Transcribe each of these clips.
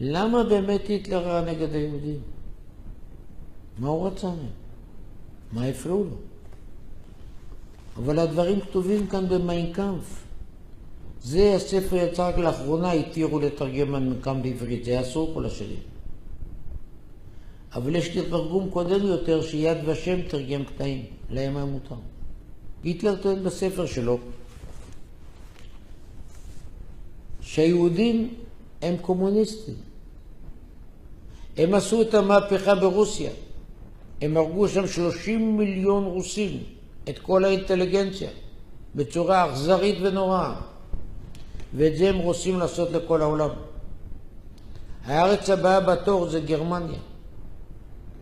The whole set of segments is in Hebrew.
למה באמת היטלר ראה נגד היהודים? מה הוא רצה מהם? מה הפריעו לו? אבל הדברים כתובים כאן במיין קאמפף. זה הספר יצא רק לאחרונה, התירו לתרגם מיין קאמפף בעברית, זה אסור כל השנים. אבל יש תרגום קודם יותר שיד ושם תרגם קטעים, להם היה מותר. היטלר טוען בספר שלו שהיהודים הם קומוניסטים. הם עשו את המהפכה ברוסיה. הם הרגו שם 30 מיליון רוסים, את כל האינטליגנציה, בצורה אכזרית ונוראה. ואת זה הם רוצים לעשות לכל העולם. הארץ הבאה בתור זה גרמניה.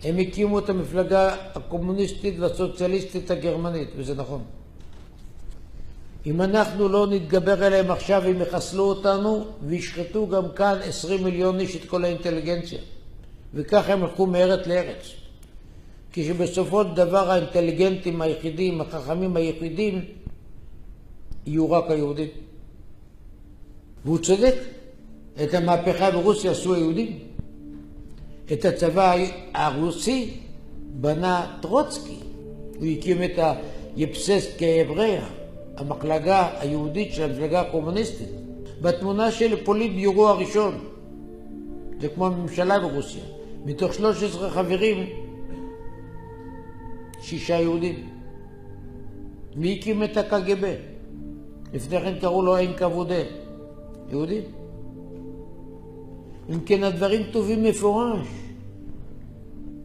הם הקימו את המפלגה הקומוניסטית והסוציאליסטית הגרמנית, וזה נכון. אם אנחנו לא נתגבר עליהם עכשיו, הם יחסלו אותנו וישחטו גם כאן 20 מיליון איש את כל האינטליגנציה. וככה הם הלכו מארץ לארץ. כשבסופו של דבר האינטליגנטים היחידים, החכמים היחידים, יהיו רק היהודים. והוא צודק. את המהפכה ברוסיה עשו היהודים. את הצבא הרוסי בנה טרוצקי. הוא הקים את היפססקה הבריה, המחלקה היהודית של המפלגה הקומוניסטית. בתמונה של פוליט ביורו הראשון, זה כמו הממשלה ברוסיה, מתוך 13 חברים, 6 יהודים. מי הקים את הקג"ב? לפני כן קראו לו NKVD. יהודים. אם כן הדברים טובים מפורש.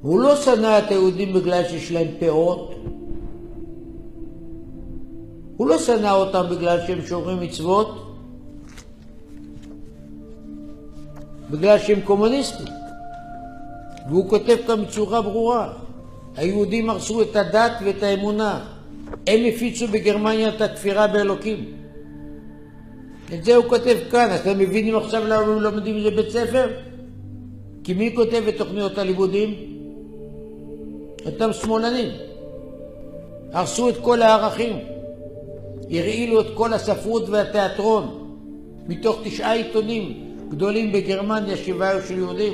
הוא לא שנא את היהודים בגלל שיש להם פאות. הוא לא שנא אותם בגלל שהם שומרים מצוות. בגלל שהם קומוניסטים. והוא כותב כאן בצורה ברורה. היהודים הרסו את הדת ואת האמונה. הם הפיצו בגרמניה את הכפירה באלוקים. את זה הוא כותב כאן. אתם מבינים עכשיו למה הם לומדים את זה בית ספר? כי מי כותב את תוכניות הלימודים? אותם שמאלנים. הרסו את כל הערכים. הרעילו את כל הספרות והתיאטרון. מתוך 9 עיתונים גדולים בגרמניה, 7 של יהודים.